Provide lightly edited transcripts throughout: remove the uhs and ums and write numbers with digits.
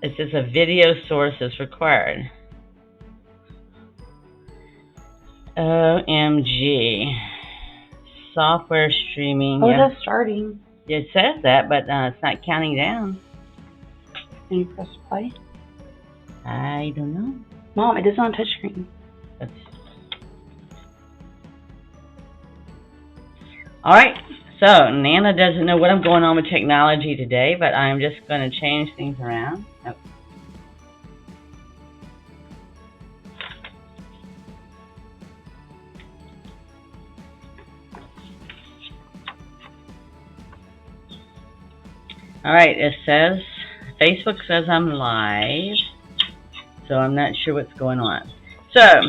It says a video source is required. OMG. Software streaming. Oh, yeah. that's starting. It says that, but it's not counting down. Can you press play? I don't know. Mom, it is on touchscreen. That's... All right. So Nana doesn't know what I'm going on with technology today, but I'm just going to change things around. Oh. All right, it says, Facebook says I'm live, so I'm not sure what's going on. So,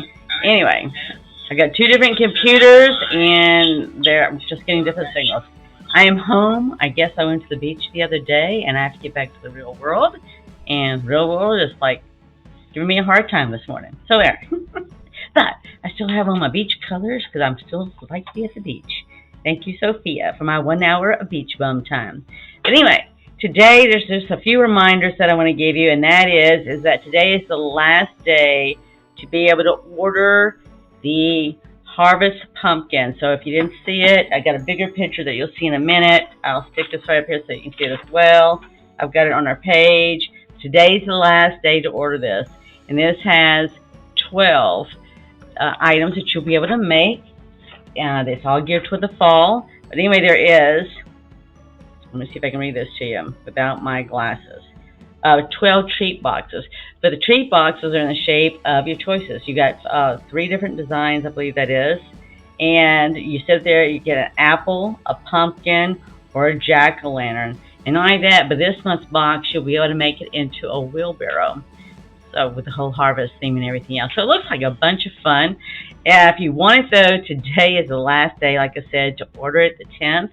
anyway, I got two different computers, and they're just getting different signals. I am home. I guess I went to the beach the other day, and I have to get back to the real world, and the real world is like giving me a hard time this morning. So there. But I still have on my beach colors because I'm still like to be at the beach. Thank you, Sophia, for my 1 hour of beach bum time. But anyway, today there's just a few reminders that I want to give you, and that is that today is the last day to be able to order the Harvest Pumpkin. So if you didn't see it, I got a bigger picture that you'll see in a minute. I'll stick this right up here so you can see it as well. I've got it on our page. Today's the last day to order this, and this has 12 items that you'll be able to make. It's all geared toward the fall. But anyway, there is, let me see if I can read this to you without my glasses. 12 treat boxes. But the treat boxes are in the shape of your choices. You got 3 different designs, I believe that is. And you sit there, you get an apple, a pumpkin, or a jack-o'-lantern. And not only that, but this month's box, you'll be able to make it into a wheelbarrow. So with the whole harvest theme and everything else. So it looks like a bunch of fun. If you want it though, today is the last day, like I said, to order it, the 10th.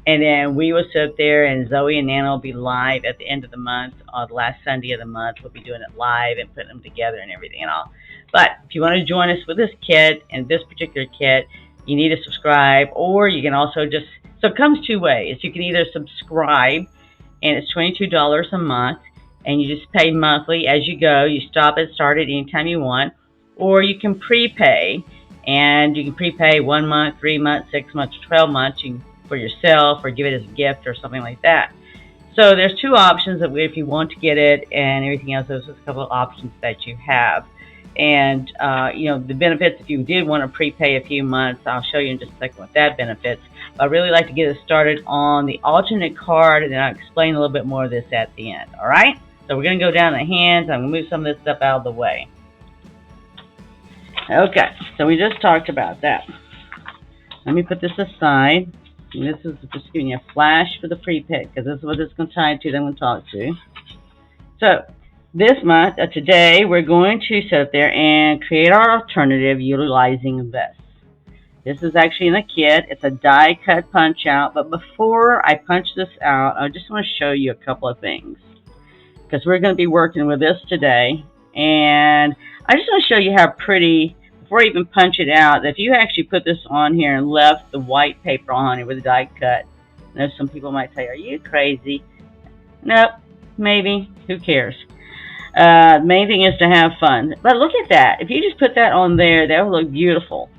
And then we will sit there, and Zoe and Nana will be live at the end of the month, the last Sunday of the month. We'll be doing it live and putting them together and everything and all. But if you want to join us with this kit and this particular kit, you need to subscribe, or you can also just, so it comes 2 ways. You can either subscribe, and it's $22 a month, and you just pay monthly as you go. You stop and start it anytime you want, or you can prepay, and you can prepay 1 month, 3 months, 6 months, 12 months. You can for yourself or give it as a gift or something like that. So there's 2 options that if you want to get it and everything else, there's just a couple of options that you have. And you know, the benefits, if you did want to prepay a few months, I'll show you in just a second what that benefits. But I really like to get it started on the alternate card, and then I'll explain a little bit more of this at the end. All right? So we're going to go down the hands. I'm going to move some of this stuff out of the way. Okay, so we just talked about that. Let me put this aside. And this is just giving you a flash for the pre-pick, because this is what it's going to tie to that I'm going to talk to. So this month, today, we're going to sit there and create our alternative utilizing this. This is actually in a kit. It's a die cut punch out. But before I punch this out, I just want to show you a couple of things, because we're going to be working with this today. And I just want to show you how pretty, before I even punch it out, if you actually put this on here and left the white paper on it with a die cut, I know some people might say, are you crazy? Nope, maybe, who cares? The main thing is to have fun. But look at that. If you just put that on there, that would look beautiful.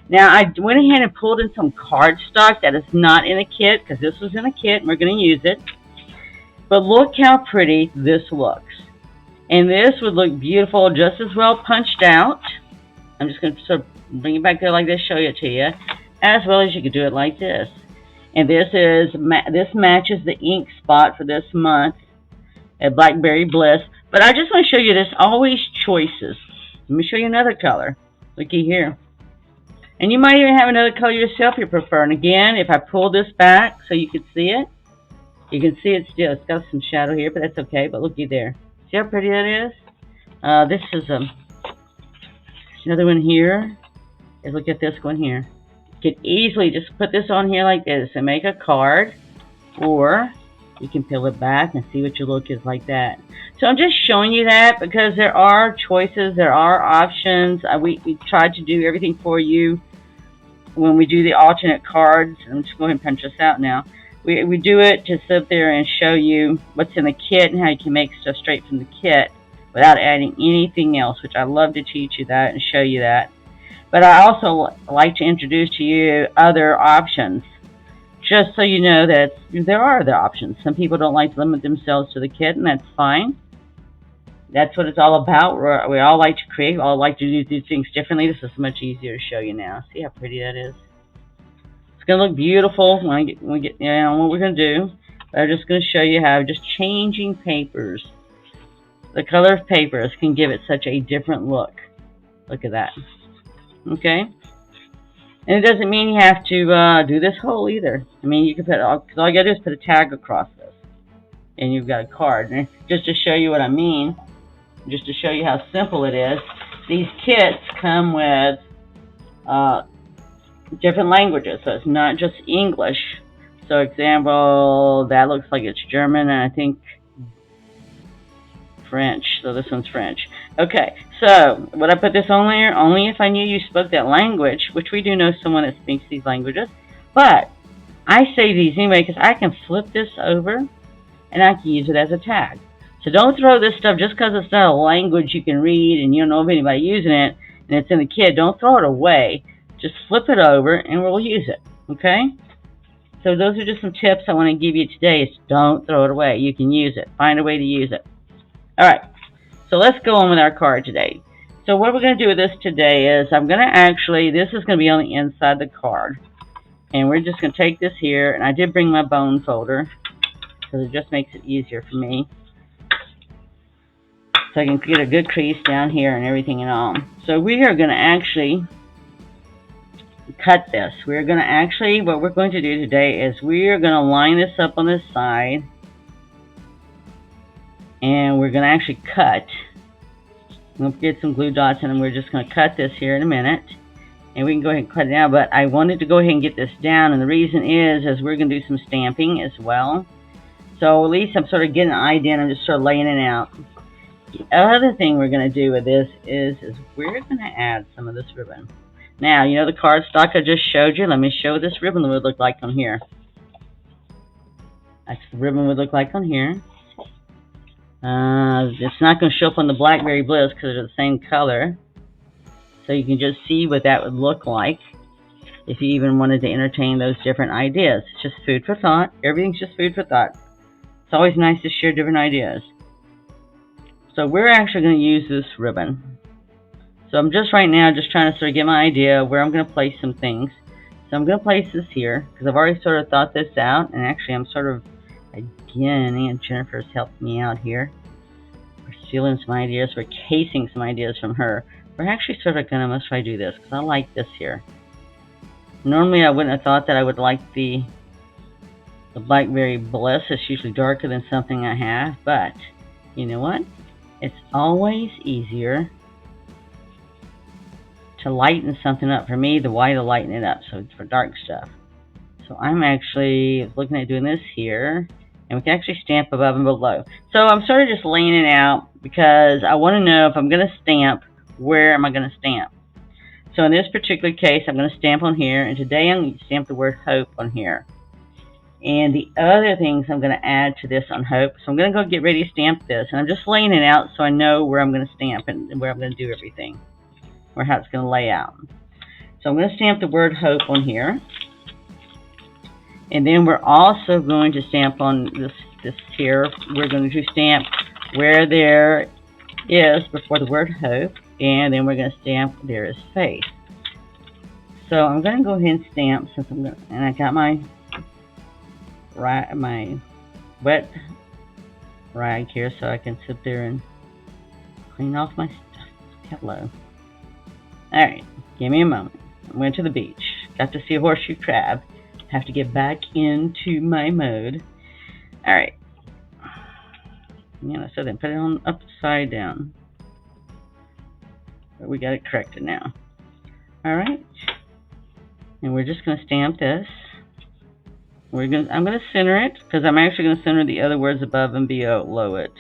Now, I went ahead and pulled in some cardstock that is not in a kit, because this was in a kit and we're going to use it. But look how pretty this looks. And this would look beautiful, just as well punched out. I'm just going to sort of bring it back there like this, show it to you, as well as you could do it like this. And this matches the ink spot for this month at Blackberry Bliss. But I just want to show you there's always choices. Let me show you another color. Looky here. And you might even have another color yourself you prefer. And again, if I pull this back so you can see it, you can see it still. It's got some shadow here, but that's okay. But looky there. See how pretty that is? This is another one here. And look at this one here. You can easily just put this on here like this and make a card, or you can peel it back and see what your look is like that. So I'm just showing you that because there are choices, there are options. We tried to do everything for you when we do the alternate cards. I'm just going to punch this out now. we do it to sit there and show you what's in the kit and how you can make stuff straight from the kit without adding anything else, which I love to teach you that and show you that. But I also like to introduce to you other options, just so you know that there are other options. Some people don't like to limit themselves to the kit, and that's fine. That's what it's all about. We all like to create. We all like to do things differently. This is much easier to show you now. See how pretty that is? It's going to look beautiful when we get what we're going to do. But I'm just going to show you how just changing papers, the color of papers, can give it such a different look. Look at that. Okay? And it doesn't mean you have to do this whole either. I mean, you can put, because all you got to do is put a tag across this. And you've got a card. And just to show you what I mean, just to show you how simple it is, these kits come with different languages. So it's not just English. So example, that looks like it's German, and I think French. So this one's French. Okay, so would I put this on there? Only if I knew you spoke that language, which we do know someone that speaks these languages. But I save these anyway because I can flip this over and I can use it as a tag. So don't throw this stuff just because it's not a language you can read and you don't know of anybody using it and it's in the kit. Don't throw it away. Just flip it over and we'll use it. Okay? So those are just some tips I want to give you today. Is don't throw it away. You can use it. Find a way to use it. Alright. So let's go on with our card today. So what we're going to do with this today is I'm going to actually, this is going to be on the inside of the card. And we're just going to take this here, and I did bring my bone folder because it just makes it easier for me. So I can get a good crease down here and everything and all. So we are going to actually cut this. We're going to actually, what we're going to do today is we are going to line this up on this side. And we're going to actually cut. I'm going to get some glue dots in and we're just going to cut this here in a minute. And we can go ahead and cut it now, but I wanted to go ahead and get this down, and the reason is we're going to do some stamping as well. So at least I'm sort of getting an idea and I'm just sort of laying it out. The other thing we're going to do with this is we're going to add some of this ribbon. Now, you know the cardstock I just showed you? Let me show what this ribbon would look like on here. That's what the ribbon would look like on here. It's not going to show up on the Blackberry Bliss because they're the same color. So you can just see what that would look like if you even wanted to entertain those different ideas. It's just food for thought. Everything's just food for thought. It's always nice to share different ideas. So we're actually going to use this ribbon. So I'm just right now just trying to sort of get my idea where I'm going to place some things. So I'm going to place this here because I've already sort of thought this out. And actually I'm sort of, again, Aunt Jennifer's helped me out here. We're stealing some ideas. We're casing some ideas from her. We're actually sort of going to, let's try to do this because I like this here. Normally I wouldn't have thought that I would like the Blackberry Bliss. It's usually darker than something I have, but you know what? It's always easier to lighten something up. For me, the white will lighten it up, so it's for dark stuff. So I'm actually looking at doing this here, and we can actually stamp above and below. So I'm sort of just laying it out because I want to know if I'm going to stamp, where am I going to stamp? So in this particular case, I'm going to stamp on here, and today I'm going to stamp the word hope on here. And the other things I'm going to add to this on hope, so I'm going to go get ready to stamp this, and I'm just laying it out so I know where I'm going to stamp and where I'm going to do everything, or how it's going to lay out. So I'm going to stamp the word hope on here. And then we're also going to stamp on this here. We're going to stamp where there is before the word hope. And then we're going to stamp there is faith. So I'm going to go ahead and stamp since I'm going to, and I got my wet rag here so I can sit there and clean off my stuff. Hello. Alright, give me a moment. I went to the beach. Got to see a horseshoe crab. Have to get back into my mode. Alright. So then put it on upside down. But we got it corrected now. Alright. And we're just going to stamp this. I'm going to center it because I'm actually going to center the other words above and below it.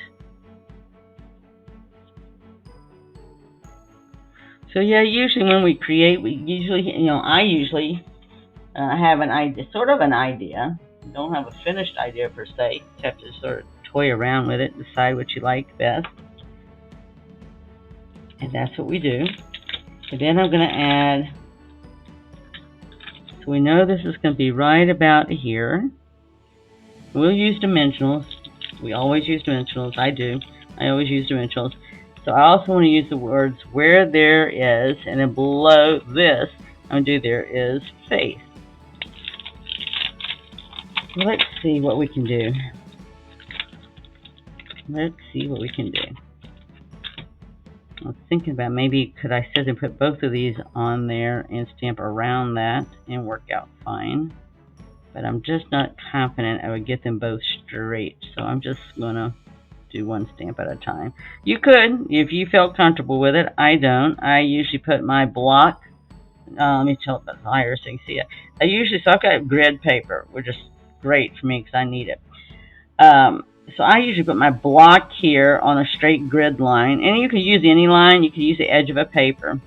So yeah, usually when we create, I usually have an idea, sort of an idea don't have a finished idea per se. You have to sort of toy around with it, decide what you like best. And that's what we do. And then I'm going to add, so we know this is going to be right about here. We'll use dimensionals. We always use dimensionals. I do. I always use dimensionals. So I also want to use the words where there is, and then below this, I'm going to do there is faith. Let's see what we can do. Let's see what we can do. I was thinking about maybe could I sit and put both of these on there and stamp around that and work out fine. But I'm just not confident I would get them both straight. So I'm just going to do one stamp at a time. You could, if you felt comfortable with it. I don't. I usually put my block, let me tilt that higher so you can see it. So I've got grid paper, which is great for me because I need it. So I usually put my block here on a straight grid line, and you can use any line. You can use the edge of a paper,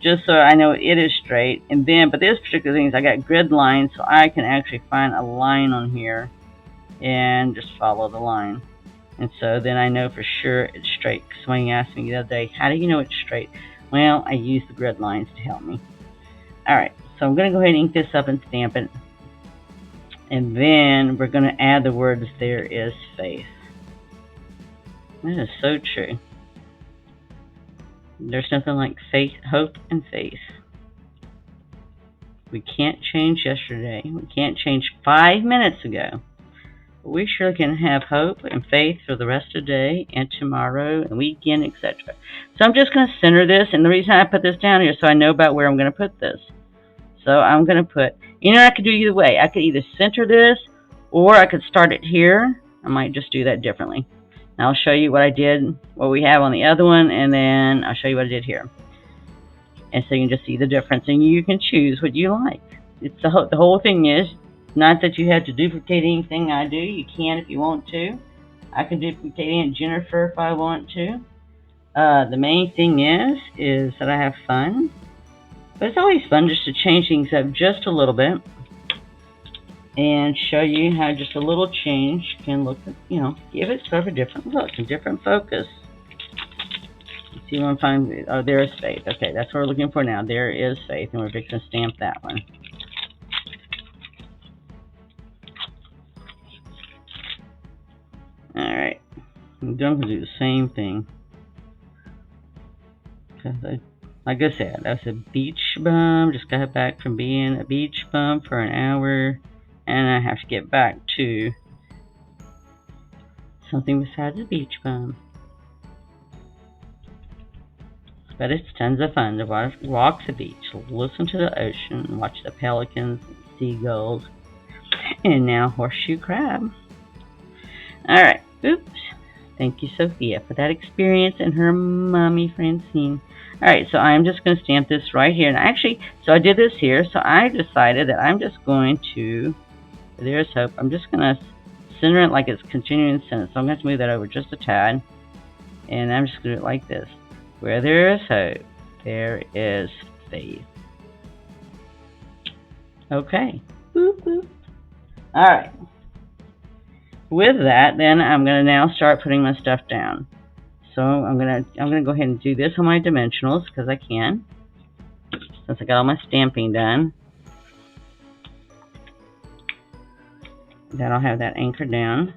just so I know it is straight. And then, but this particular thing is I got grid lines, so I can actually find a line on here and just follow the line. And so then I know for sure it's straight. Because when you asked me the other day, how do you know it's straight? Well, I use the grid lines to help me. Alright, so I'm going to go ahead and ink this up and stamp it. And then we're going to add the words, there is faith. That is so true. There's nothing like faith, hope, and faith. We can't change yesterday. We can't change 5 minutes ago. But we sure can have hope and faith for the rest of the day and tomorrow and weekend, etc. So I'm just going to center this. And the reason I put this down here is so I know about where I'm going to put this. So I'm going to put, I could do either way. I could either center this or I could start it here. I might just do that differently. And I'll show you what I did, what we have on the other one, and then I'll show you what I did here. And so you can just see the difference, and you can choose what you like. It's the whole thing is not that you have to duplicate anything I do. You can if you want to. I can duplicate Aunt Jennifer if I want to. The main thing is that I have fun. But it's always fun just to change things up just a little bit and show you how just a little change can look, give it sort of a different look, a different focus. Let's see what I'm finding. Oh, there is faith. Okay, that's what we're looking for now. There is faith, and we're going to stamp that one. Alright, I'm going to do the same thing. Like I said, that's a beach bum. Just got back from being a beach bum for an hour. And I have to get back to something besides a beach bum. But it's tons of fun to walk the beach, listen to the ocean, watch the pelicans, seagulls, and now horseshoe crab. Alright, oops. Thank you, Sophia, for that experience and her mommy, Francine. Alright, so I'm just going to stamp this right here. And actually, so I did this here, so I decided that I'm just going to, there's hope, I'm just going to center it like it's continuing sentence. So I'm going to move that over just a tad. And I'm just going to do it like this. Where there is hope, there is faith. Okay. Boop, boop. Alright. With that, then I'm going to now start putting my stuff down. So I'm gonna go ahead and do this on my dimensionals because I can. Since I got all my stamping done. Then I'll have that anchored down.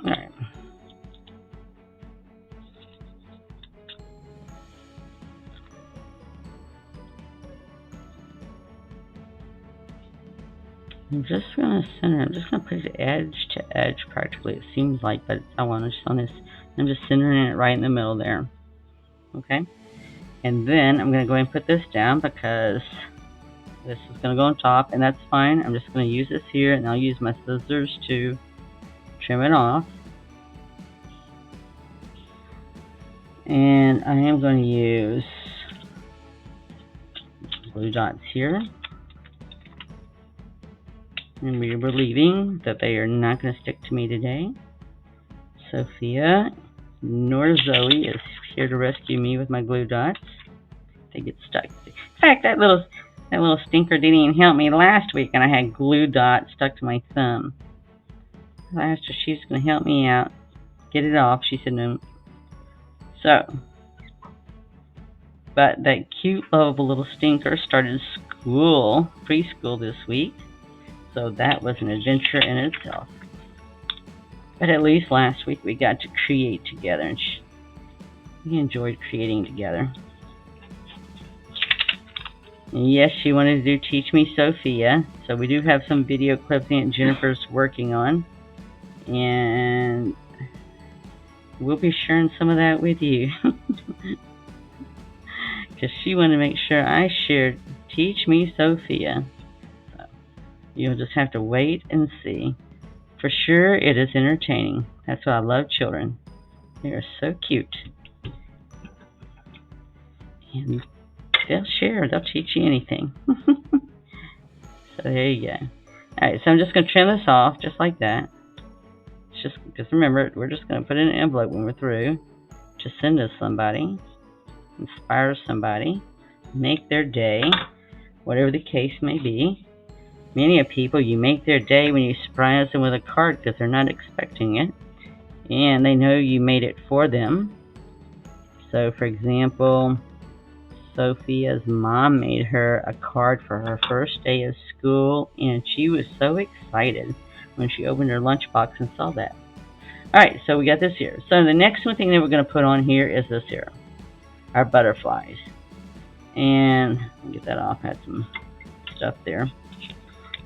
Alright. I'm just going to center, I'm just going to put it edge to edge practically, it seems like, but I want to just on this, I'm just centering it right in the middle there. Okay? And then I'm going to go ahead and put this down because this is going to go on top, and that's fine. I'm just going to use this here, and I'll use my scissors to trim it off. And I am going to use glue dots here. And we're believing that they are not going to stick to me today. Sophia, nor Zoe, is here to rescue me with my glue dots. they get stuck. In fact, that little stinker didn't even help me last week, and I had glue dots stuck to my thumb. I asked her if she was going to help me out, get it off. She said no. So, but that cute, lovable little stinker started preschool this week. So that was an adventure in itself. But at least last week we got to create together, and we enjoyed creating together. And yes, she wanted to do Teach Me Sophia. So we do have some video clips that Jennifer's working on. And we'll be sharing some of that with you. Because she wanted to make sure I shared Teach Me Sophia. So you'll just have to wait and see. For sure, it is entertaining. That's why I love children. They are so cute. And they'll share. They'll teach you anything. So there you go. Alright, so I'm just going to trim this off just like that. Just remember, we're just going to put it in an envelope when we're through to send to somebody, inspire somebody, make their day, whatever the case may be. Many of people, you make their day when you surprise them with a card because they're not expecting it, and they know you made it for them. So, for example, Sophia's mom made her a card for her first day of school, and she was so excited when she opened her lunchbox and saw that. Alright, so we got this here. So the next one thing that we're going to put on here is this here. Our butterflies. And I'll get that off. I had some stuff there.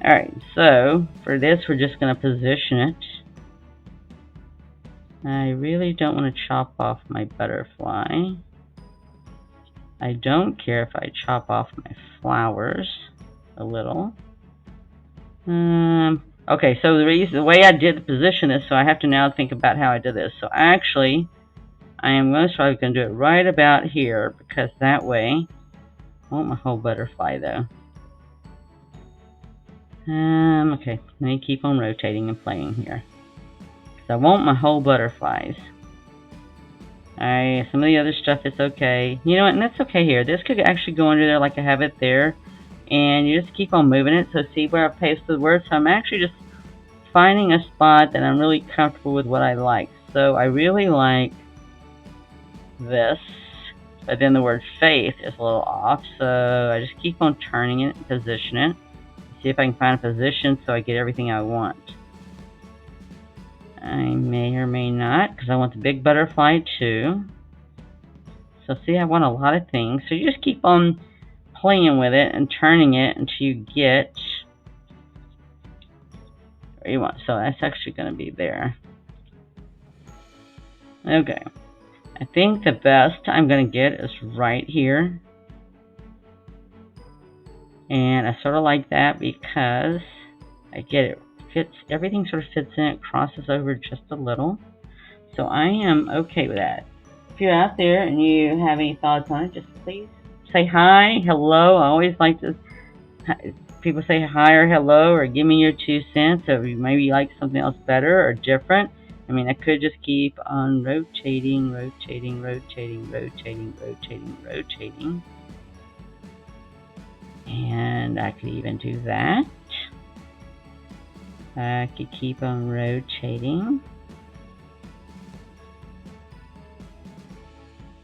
Alright, so for this we're just going to position it. I really don't want to chop off my butterfly. I don't care if I chop off my flowers a little. Okay, so the way I did the position is, so I have to now think about how I did this. So actually, I am probably going to do it right about here, because that way, I want my whole butterfly though. Okay, let me keep on rotating and playing here. So I want my whole butterflies. Alright, some of the other stuff is okay. You know what, and that's okay here. This could actually go under there like I have it there. And you just keep on moving it. So see where I pasted the word. So I'm actually just finding a spot that I'm really comfortable with what I like. So I really like this. But then the word faith is a little off. So I just keep on turning it and position it. See if I can find a position so I get everything I want. I may or may not, because I want the big butterfly too. So see, I want a lot of things. So you just keep on playing with it and turning it until you get where you want. So that's actually going to be there. Okay. I think the best I'm going to get is right here. And I sort of like that because I get it fits, everything sort of fits in, it crosses over just a little. So I am okay with that. If you're out there and you have any thoughts on it, just please say hi, hello. I always like to, people say hi or hello or give me your 2 cents, or maybe you like something else better or different. I mean, I could just keep on rotating, rotating, rotating, rotating, rotating, rotating. And I could even do that. I could keep on rotating.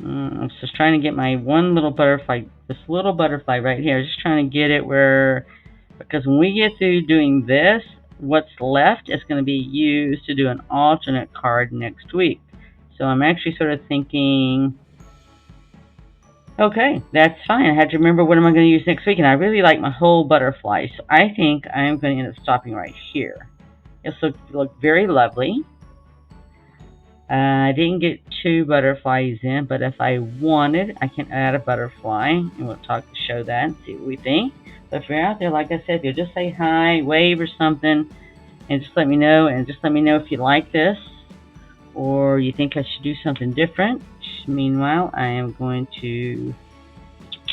I'm just trying to get my one little butterfly, this little butterfly right here. Just trying to get it where, because when we get through doing this, what's left is going to be used to do an alternate card next week. So I'm actually sort of thinking, okay, that's fine. I have to remember what am I going to use next week, and I really like my whole butterfly. So I think I'm going to end up stopping right here. This will look very lovely. I didn't get 2 butterflies in, but if I wanted, I can add a butterfly, and we'll show that and see what we think. But if you're out there, like I said, you'll just say hi, wave or something, and just let me know. And just let me know if you like this, or you think I should do something different. Meanwhile, I am going to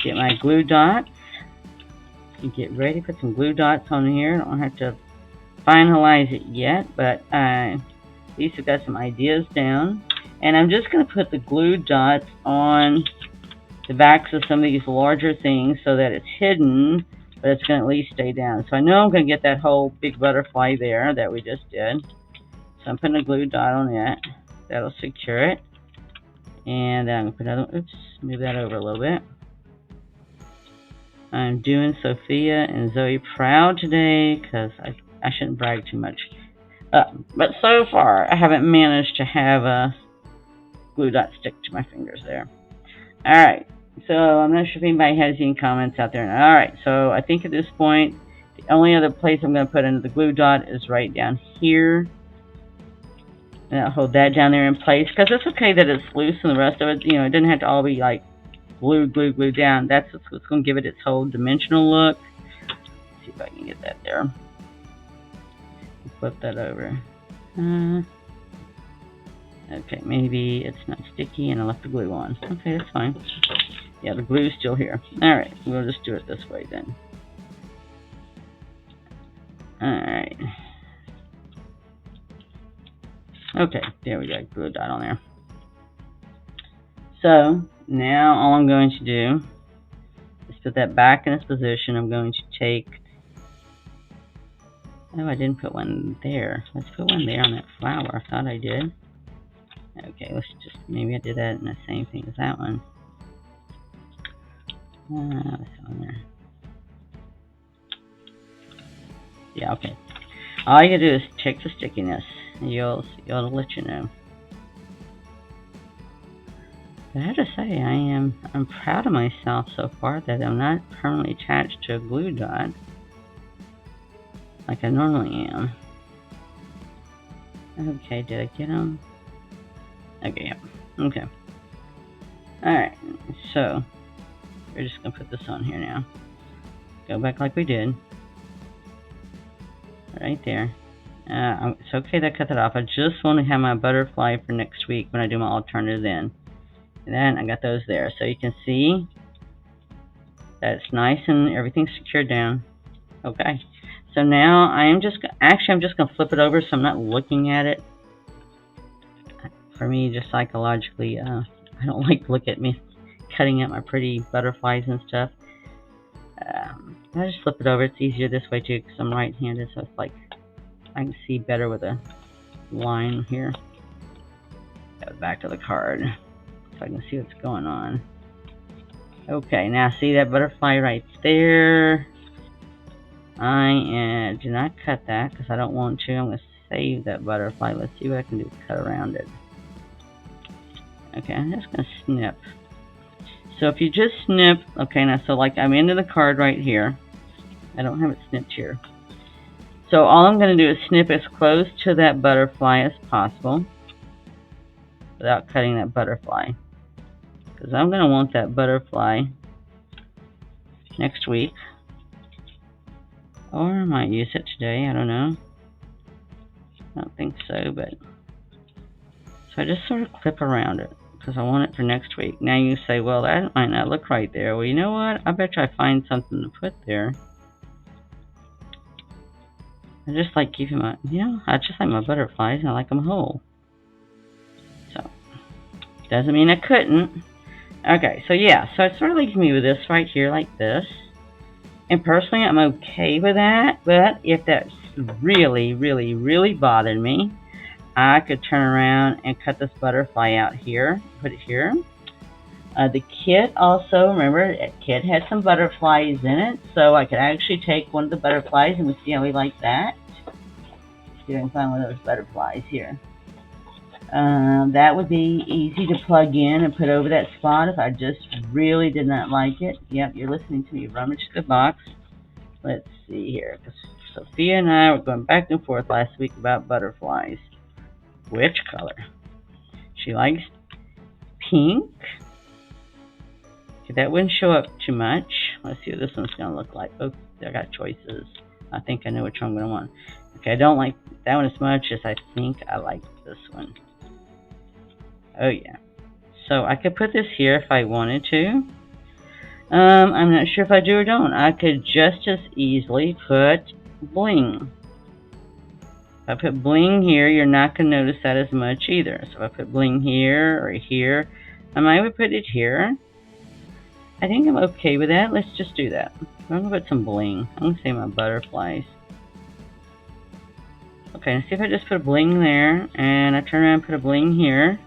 get my glue dots and get ready. Put some glue dots on here. I don't have to finalize it yet, but at least I've got some ideas down. And I'm just going to put the glue dots on the backs of some of these larger things so that it's hidden, but it's going to at least stay down. So I know I'm going to get that whole big butterfly there that we just did. So I'm putting a glue dot on it. That'll secure it. And I'm going to put another, oops, move that over a little bit. I'm doing Sophia and Zoe proud today because I shouldn't brag too much. But so far, I haven't managed to have a glue dot stick to my fingers there. Alright, so I'm not sure if anybody has any comments out there. Alright, so I think at this point, the only other place I'm going to put in the glue dot is right down here. And I'll hold that down there in place, because it's okay that it's loose and the rest of it, you know, it doesn't have to all be like glued down. That's what's going to give it its whole dimensional look. Let's see if I can get that there. Flip that over. Okay, maybe it's not sticky and I left the glue on. Okay, that's fine. Yeah, the glue's still here. Alright, we'll just do it this way then. Alright. Okay, there we go, glue dot on there. So, now all I'm going to do is put that back in its position. I'm going to take... Oh, I didn't put one there. Let's put one there on that flower. I thought I did. Okay, let's just... Maybe I did that in the same thing as that one. What's on there? Yeah, okay. All you do is check the stickiness. You'll let you know. But I have to say, I'm proud of myself so far that I'm not permanently attached to a glue dot like I normally am. Okay, did I get them? Okay, yeah. Okay. Alright, so we're just gonna put this on here now. Go back like we did. Right there. It's okay that I cut that off. I just want to have my butterfly for next week when I do my alternative then. And then I got those there. So you can see that it's nice and everything's secured down. Okay. So now I'm just going to flip it over so I'm not looking at it. For me, just psychologically, I don't like to look at me cutting out my pretty butterflies and stuff. I just flip it over. It's easier this way too because I'm right-handed, so it's like I can see better with a line here. Go back to the card so I can see what's going on. Okay, now see that butterfly right there? I do not cut that because I don't want to. I'm going to save that butterfly. Let's see what I can do to cut around it. Okay, I'm just going to snip. So if you just snip, okay, now so like I'm into the card right here. I don't have it snipped here. So all I'm going to do is snip as close to that butterfly as possible without cutting that butterfly. Because I'm going to want that butterfly next week. Or I might use it today, I don't know. I don't think so, but... So I just sort of clip around it because I want it for next week. Now you say, well, that might not look right there. Well, you know what? I bet you I find something to put there. I just like keeping my, you know, I just like my butterflies and I like them whole. So, doesn't mean I couldn't. Okay, so yeah, so it sort of leaves me with this right here like this. And personally, I'm okay with that, but if that's really, really, really bothered me, I could turn around and cut this butterfly out here, put it here. The kit also, remember, the kit had some butterflies in it, so I could actually take one of the butterflies and we see how we like that. See if I can find one of those butterflies here. That would be easy to plug in and put over that spot if I just really did not like it. Yep, you're listening to me rummage the box. Let's see here, because Sophia and I were going back and forth last week about butterflies. Which color? She likes pink. Okay, that wouldn't show up too much. Let's see what this one's going to look like. Oh, I got choices. I think I know which one I'm going to want. Okay, I don't like that one as much as I think I like this one. Oh yeah. So I could put this here if I wanted to. I'm not sure if I do or don't. I could just as easily put bling. If I put bling here, you're not going to notice that as much either. So if I put bling here or here, I might put it here. I think I'm okay with that. Let's just do that. I'm going to put some bling. I'm going to say my butterflies. Okay, let's see if I just put a bling there, and I turn around and put a bling here.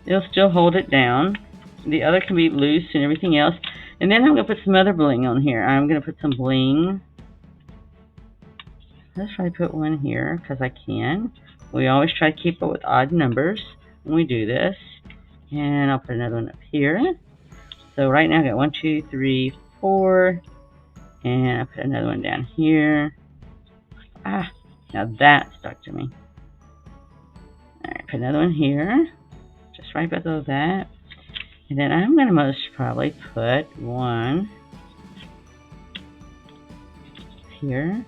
It'll still hold it down. The other can be loose and everything else. And then I'm going to put some other bling on here. I'm going to put some bling. Let's try to put one here, because I can. We always try to keep it with odd numbers when we do this. And I'll put another one up here. So right now I got 1, 2, 3, 4. And I put another one down here. Ah, now that stuck to me. Alright, put another one here. Just right below that. And then I'm going to most probably put one here,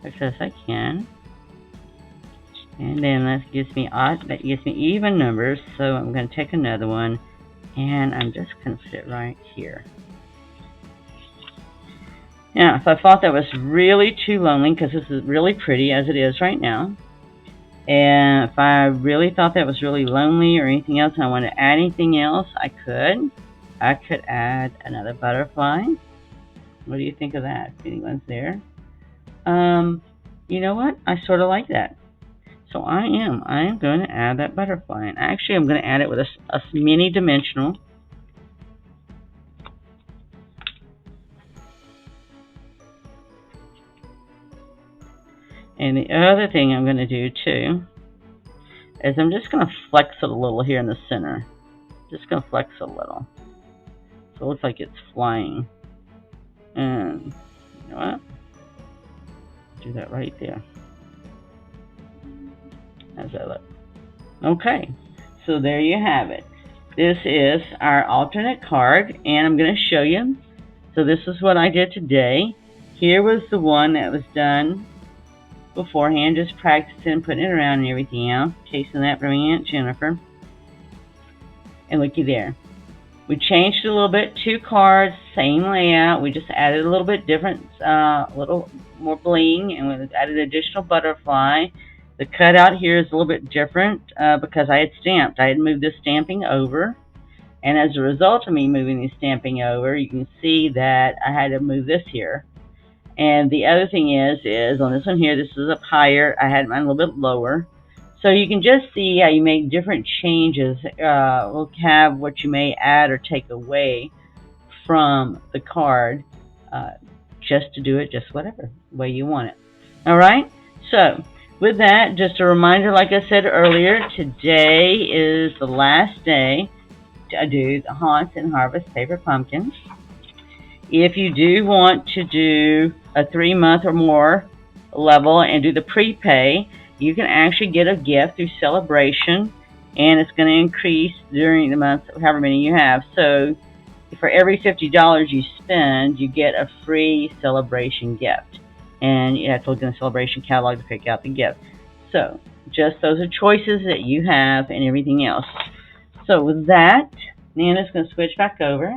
as close as I can. And then that gives me even numbers, so I'm going to take another one, and I'm just going to put it right here. Now, if I thought that was really too lonely, because this is really pretty as it is right now, and if I really thought that was really lonely or anything else, and I want to add anything else, I could add another butterfly. What do you think of that? If anyone's there? You know what? I sort of like that. So I am going to add that butterfly. And actually, I'm going to add it with a mini dimensional. And the other thing I'm going to do too is I'm just going to flex it a little here in the center. Just going to flex it a little. So it looks like it's flying. And you know what? Do that right there. How's that look? Okay, so there you have it. This is our alternate card, and I'm going to show you. So this is what I did today. Here was the one that was done beforehand, just practicing, putting it around and everything else. Chasing that from Aunt Jennifer. And looky there. We changed it a little bit. 2 cards, same layout. We just added a little bit different, a little more bling, and we added additional butterfly. The cutout here is a little bit different because I had stamped. I had moved this stamping over. And as a result of me moving the stamping over, you can see that I had to move this here. And the other thing is on this one here, this is up higher. I had mine a little bit lower. So you can just see how you make different changes. We'll have what you may add or take away from the card just to do it just whatever way you want it. All right? So with that, just a reminder, like I said earlier, today is the last day to do the Haunts and Harvest Paper Pumpkins. If you do want to do a 3-month or more level and do the prepay, you can actually get a gift through Celebration, and it's going to increase during the month, however many you have. So for every $50 you spend, you get a free Celebration gift. And you have to look in the Celebration catalog to pick out the gift. So just those are choices that you have and everything else. So with that, Nana's going to switch back over.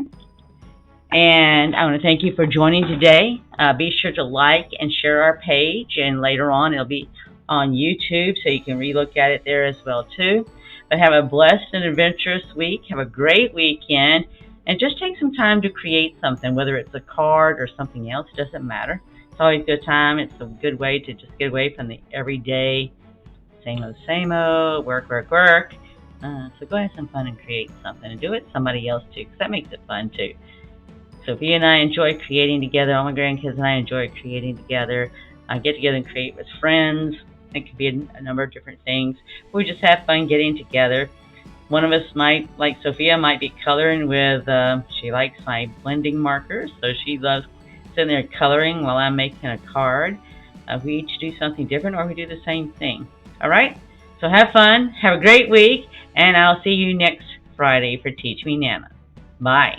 And I want to thank you for joining today. Be sure to like and share our page. And later on, it'll be on YouTube, so you can relook at it there as well too. But have a blessed and adventurous week. Have a great weekend. And just take some time to create something, whether it's a card or something else. It doesn't matter. It's always a good time. It's a good way to just get away from the everyday same old, work. So go have some fun and create something, and do it somebody else too, because that makes it fun too. Sophia and I enjoy creating together. All my grandkids and I enjoy creating together. I get together and create with friends. It could be a number of different things. We just have fun getting together. One of us might, like Sophia, might be coloring with, she likes my blending markers, so she loves sitting there coloring while I'm making a card. We each do something different, or we do the same thing. All right? So have fun. Have a great week, and I'll see you next Friday for Teach Me Nana. Bye.